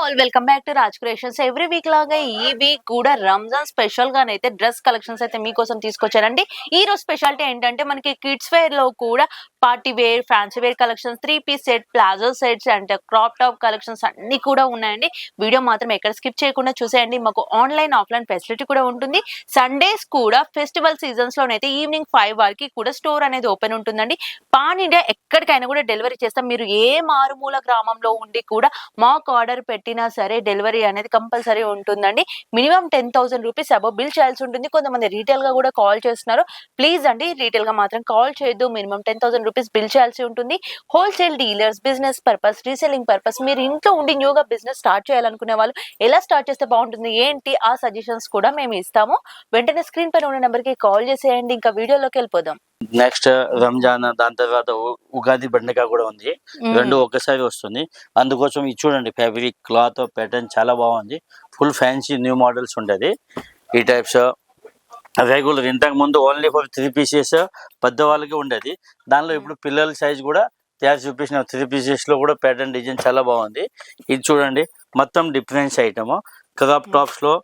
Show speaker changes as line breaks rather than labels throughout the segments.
All welcome back to Raj creations. Every week లాగా ఈ week కూడా రంజాన్ స్పెషల్ గానైతే డ్రెస్ కలెక్షన్స్ అయితే మీకోసం తీసుకొచ్చారండి. ఈ రోజు స్పెషాలిటీ ఏంటంటే మనకి కిడ్స్ వేర్ లో కూడా party wear, fancy wear collections, 3 piece set, palazzo sets and crop top collections అన్ని కూడా ఉన్నాయండి. వీడియో మాత్రం ఎక్కడ స్కిప్ చేయకుండా చూసేయండి. మాకు ఆన్లైన్ ఆఫ్లైన్ ఫెసిలిటీ కూడా ఉంటుంది. సండేస్ కూడా ఫెస్టివల్ సీజన్స్ లోనైతే ఈవినింగ్ 5 వరకు కూడా స్టోర్ అనేది ఓపెన్ ఉంటుందండి. పాన్ ఇండియా ఎక్కడికైనా కూడా డెలివరీ చేస్తాం. మీరు ఏ మారుమూల గ్రామంలో ఉండి కూడా మాకు ఆర్డర్ పెట్టినా సరే డెలివరీ అనేది కంపల్సరీ ఉంటుందండి. మినిమం 10,000 రూపీస్ అబౌవ్ బిల్ చేయాల్సి ఉంటుంది. కొంతమంది రీటైల్ గా కూడా కాల్ చేస్తున్నారు. ప్లీజ్ అండి, రీటైల్ గా మాత్రం కాల్ చేయొద్దు. మినిమం 10,000 రూపీస్ బిల్ చేయాల్సి ఉంటుంది. Wholesale dealers, business purpose, reselling purpose, మీరు ఇంట్లో ఉండి న్యూగా బిజినెస్ స్టార్ట్ చేయాలనుకునే వాళ్ళు ఎలా స్టార్ట్ చేస్తే బాగుంటుంది ఏంటి ఆ సజెషన్స్ కూడా మేము ఇస్తాము. వెంటనే స్క్రీన్ పైన ఉన్న నెంబర్ కి కాల్ చేసేయండి. ఇంకా వీడియోలోకి వెళ్ళిపోదాం.
నెక్స్ట్ రంజాన్, దాని తర్వాత ఉగాది పండుగ కూడా ఉంది. రెండు ఒక్కసారి వస్తుంది. అందుకోసం ఇది చూడండి, ఫ్యాబ్రిక్, క్లాత్, ప్యాటర్న్ చాలా బాగుంది. ఫుల్ ఫ్యాన్సీ న్యూ మోడల్స్ ఉంటుంది. ఈ టైప్స్ రెగ్యులర్ ఇంతకు ముందు ఓన్లీ ఫర్ 3 పీసెస్ పెద్దవాళ్ళకి ఉండేది. దానిలో ఇప్పుడు పిల్లల సైజ్ కూడా తయారు చూపించిన 3 పీసెస్ లో కూడా ప్యాటర్న్ డిజైన్ చాలా బాగుంది. ఇది చూడండి, మొత్తం డిఫరెన్స్ ఐటమ్. క్రాప్ టాప్స్ లో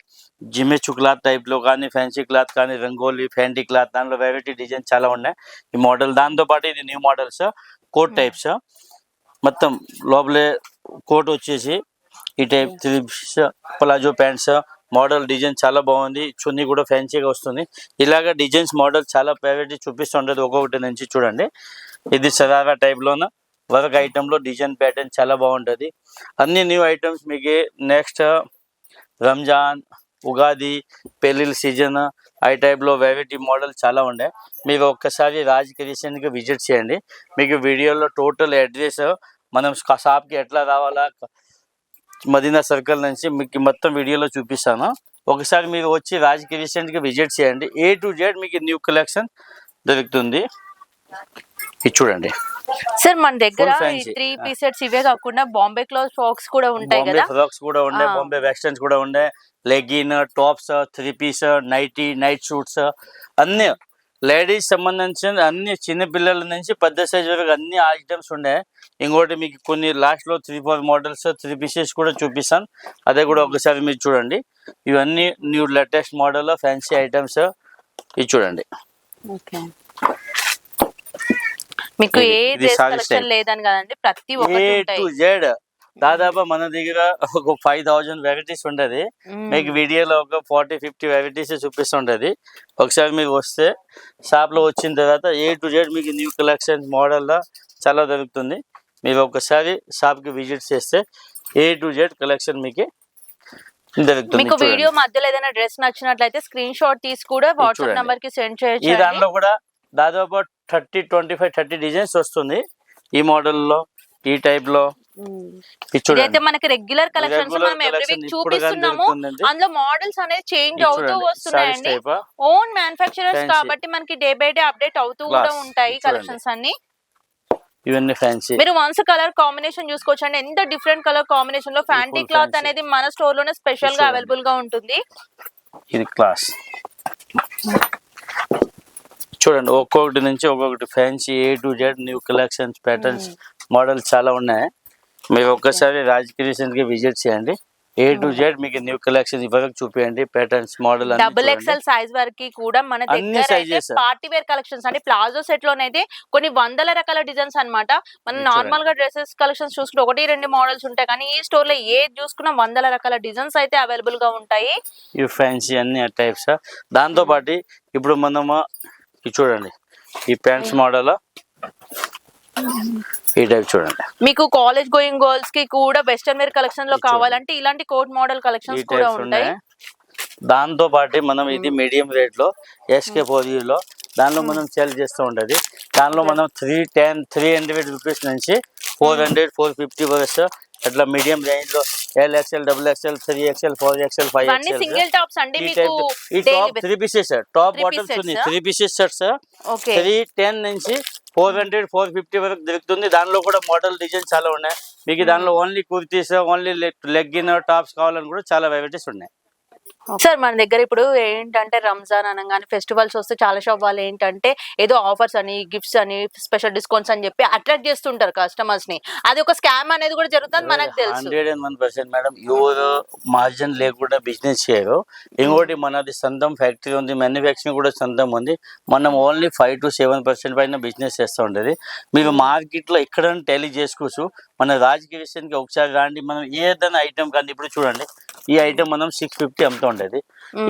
జిమ్మెచ్చు క్లాత్ టైప్ లో కానీ, ఫ్యాన్సీ క్లాత్ కానీ, రంగోలీ, ఫ్యాంటీ క్లాత్, దానిలో వెరైటీ డిజైన్ చాలా ఉన్నాయి ఈ మోడల్. దాంతో పాటు ఇది న్యూ మోడల్స్, కోట్ టైప్స్. మొత్తం లోపలే కోట్ వచ్చేసి ఈ type 3 piece palazzo pants. Model design చాలా బాగుంది. చున్నీ కూడా ఫ్యాన్సీగా వస్తుంది. ఇలాగ డిజైన్స్ మోడల్ చాలా వెరైటీ చూపిస్తుంటది ఒక్కొక్కటి నుంచి. చూడండి, ఇది సరారా టైప్ లోన వర్క్ ఐటమ్ లో డిజైన్ ప్యాటర్న్ చాలా బాగుంటది. అన్ని న్యూ ఐటమ్స్ మీకు నెక్స్ట్ రంజాన్, ఉగాది, పెళ్ళిళ్ళ సీజన్ ఆ టైప్లో వెరైటీ మోడల్ చాలా ఉండే. మీరు ఒక్కసారి రాజ్ క్రియేషన్కి విజిట్ చేయండి. మీకు వీడియోలో టోటల్ అడ్రస్, మనం షాప్కి ఎట్లా రావాలా, మదీనా సర్కిల్ నుంచి మీకు మొత్తం వీడియోలో చూపిస్తాను. ఒకసారి మీరు వచ్చి రాజ్ క్రియేషన్కి విజిట్ చేయండి. A to Z మీకు న్యూ కలెక్షన్ దొరుకుతుంది. ఇది చూడండి
సార్, మన దగ్గర 3 పీస్ సెట్స్ ఇవే కాకుండా బాంబే క్లాత్ ఫ్రాక్స్ కూడా ఉంటాయి కదా.
ఫ్రాక్స్ కూడా ఉండే, బాంబే వెస్టర్న్స్ కూడా ఉండే, legging, tops, 3 piece, nighty, night suits, అన్ని లేడీస్ సంబంధించిన అన్ని, చిన్న పిల్లల నుంచి పెద్ద సైజ్ వరకు అన్ని ఐటమ్స్ ఉండే. ఇంకోటి మీకు కొన్ని లాస్ట్ లో 3-4 మోడల్స్ 3 పీసెస్ కూడా చూపిస్తాను. అదే కూడా ఒకసారి మీరు చూడండి. ఇవన్నీ new latest model fancy items. ఇది చూడండి,
మీకు ఏ డ్రెస్ కలెక్షన్ లేదని కదండి, ప్రతి ఒక్కటి
A to Z దాదాపు మన దగ్గర ఒక 5,000 వెరైటీస్ ఉండదు. మీకు వీడియోలో ఒక 40-50 వెరైటీస్ చూపిస్తుంటది. ఒకసారి మీరు వస్తే షాప్ లో వచ్చిన తర్వాత A to Z మీకు న్యూ కలెక్షన్ మోడల్ చాలా దొరుకుతుంది. మీరు ఒకసారి షాప్ కి విజిట్ చేస్తే A to Z కలెక్షన్ మీకు దొరుకుతుంది.
మీకు వీడియో మధ్యలో ఏదైనా డ్రెస్ నచ్చినట్లయితే స్క్రీన్ షాట్ తీసి కూడా వాట్సాప్ నంబర్ కి సెండ్ చేయొచ్చు.
ఈ దాంట్లో కూడా దాదాపు 30-25-30 డిజైన్స్ వస్తుంది ఈ మోడల్ లో, ఈ టైప్ లో.
ఇదైతే మనకి రెగ్యులర్ కలెక్షన్స్ మనం ఎవ్రీ వీక్ చూపిస్తున్నాము. అందులో మోడల్స్ అనేది చేంజ్ అవుతూ వస్తున్నాయండి. ఓన్ మ్యానుఫ్యాక్చరర్స్ కాబట్టి మనకి డే బై డే అప్డేట్ అవుతూ కూడా ఉంటాయి కలెక్షన్స్ అన్ని.
ఇవన్నీ ఫ్యాన్సీ.
మీరు వన్స్ కలర్ కాంబినేషన్ చూసుకోవచ్చు అండి. ఎంత డిఫరెంట్ కలర్ కాంబినేషన్ లో ఫ్యాంటీ క్లాత్ అనేది మన స్టోర్ లోనే స్పెషల్ గా అవైలబుల్ గా ఉంటుంది.
ఇది క్లాస్ చూడండి, ఒక్కొక్కటి నుంచి ఒక్కొక్కటి fancy A to Z new collections, patterns, models చాలా ఉన్నాయి. మీరు ఒక్కసారి రాజ్ క్రియేషన్ కి విజిట్ చేయండి. A to Z మీకు న్యూ కలెక్షన్ ఇవరకు చూపించండి. ప్యాటర్న్స్, మోడల్
XXL సైజ్ వరకు కూడా మన దగ్గర పార్టీ వేర్ కలెక్షన్స్ అంటే ప్లాజో సెట్ లోనైతే కొన్ని వందల రకాల డిజైన్స్ అన్నమాట. మనం నార్మల్ గా డ్రెస్సెస్ కలెక్షన్స్ చూసుకుంటే 1-2 మోడల్స్ ఉంటాయి, కానీ ఈ స్టోర్ లో ఏది చూసుకున్నా వందల రకాల డిజైన్స్ అయితే అవైలబుల్ గా ఉంటాయి.
ఈ ఫ్యాన్సీ అన్ని టైప్స్. దాంతో పాటు ఇప్పుడు మనము చూడండి, ఈ ప్యాంట్స్ మోడల్ ఈ టైప్ చూడండి.
మీకు కాలేజ్ గోయింగ్ గర్ల్స్ కి కూడా వెస్టర్న్ వేర్ కలెక్షన్ లో కావాలంటే ఇలాంటి కోట్ మోడల్ కలెక్షన్స్ కూడా ఉంటాయి.
దాంతో పాటు మనం ఇది మీడియం రేట్ లో SK4U లో దానిలో మనం సేల్ చేస్తూ ఉంటది. దానిలో మనం 300 రూపీస్ నుంచి 400-450 వరకు అట్లా మీడియం రేంజ్ లో LXL, XXL, 3XL, 4XL, 5XL
single tops అండి. మీకు
ఈ టాప్ 3 పీసెస్ టాప్ బాటమ్స్ ఉంది. 3 పీసెస్ సెట్స్ 310 నుంచి 400-450 వరకు దొరుకుతుంది. దానిలో కూడా మోడల్ డిజైన్ చాలా ఉన్నాయి. మీకు దానిలో only kurtis, only legging tops కావాలని కూడా చాలా వెరైటీస్ ఉన్నాయి.
సార్ మన దగ్గర ఇప్పుడు ఏంటంటే రంజాన్ అనగానే ఫెస్టివల్స్ వస్తే చాలా షాప్ వాళ్ళు ఏంటంటే ఏదో ఆఫర్స్ అని గిఫ్ట్స్ అని స్పెషల్ డిస్కౌంట్స్ అని చెప్పి అట్రాక్ట్ చేస్తుంటారు కస్టమర్స్ ని. అది ఒక స్కామ్ అనేది కూడా జరుగుతుంది మనకు తెలుసు.
101% మేడం. ఎవరు మార్జిన్ లేకుండా బిజినెస్ చేయరు. ఇంకోటి మనది సొంతం ఫ్యాక్టరీ ఉంది, మ్యానుఫ్యాక్చరింగ్ కూడా సొంతం ఉంది. మనం ఓన్లీ 5 to 7% పైన బిజినెస్ చేస్తూ ఉంటుంది. మీరు మార్కెట్లో ఎక్కడైనా టాలీ చేసుకోవచ్చు. మన రాజకీయ విషయానికి ఒకసారి రాండి, మనం ఏదైనా ఐటమ్ కానీ ఇప్పుడు చూడండి, ఈ ఐటమ్ మనం 650 అమ్ముతూ ఉండేది.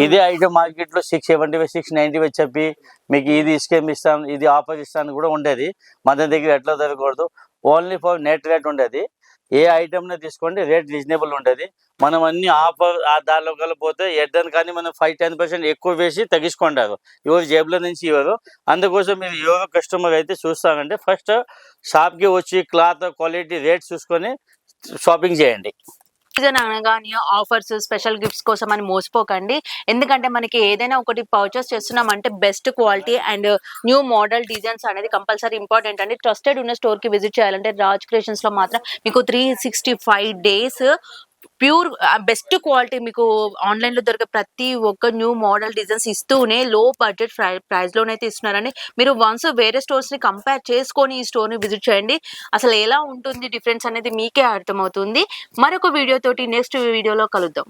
ఇదే ఐటమ్ మార్కెట్లో 675, 695 చెప్పి మీకు ఇది స్కీమ్ ఇస్తాను, ఇది ఆఫర్ ఇస్తాను కూడా ఉండేది. మన దగ్గర ఎట్లా దొరకకూడదు, ఓన్లీ ఫర్ నెట్ రేట్ ఉండేది. ఏ ఐటమ్నే తీసుకోండి, రేట్ రీజనబుల్ ఉంటుంది. మనం అన్ని ఆఫర్ దానిలో పోతే ఎడ్దని కానీ మనం 5-10% ఎక్కువ వేసి తగ్గించుకుంటారు. ఎవరు జేబులో నుంచి ఇవ్వరు. అందుకోసం మీరు ఎవరో కస్టమర్ అయితే చూస్తారంటే ఫస్ట్ షాప్కి వచ్చి క్లాత్ క్వాలిటీ రేట్ చూసుకొని షాపింగ్ చేయండి.
సీజన్ అనగానే ఆఫర్స్ స్పెషల్ గిఫ్ట్స్ కోసం అని మోసపోకండి. ఎందుకంటే మనకి ఏదైనా ఒకటి పర్చేస్ చేస్తున్నామంటే best quality and new model designs అనేది కంపల్సరీ ఇంపార్టెంట్ అండి. ట్రస్టెడ్ ఉన్న స్టోర్ కి విజిట్ చేయాలంటే రాజ్ క్రియేషన్స్ లో మాత్రం మీకు 365 days ప్యూర్ బెస్ట్ క్వాలిటీ మీకు ఆన్లైన్ లో దొరికే ప్రతి ఒక్క న్యూ మోడల్ డిజైన్స్ ఇస్తూనే లో బడ్జెట్ ప్రైస్ లోనైతే ఇస్తున్నారని మీరు వన్స్ వేరే స్టోర్స్ ని కంపేర్ చేసుకొని ఈ స్టోర్ ని విజిట్ చేయండి. అసలు ఎలా ఉంటుంది డిఫరెన్స్ అనేది మీకే అర్థమవుతుంది. మరొక వీడియో తోటి నెక్స్ట్ వీడియోలో కలుద్దాం.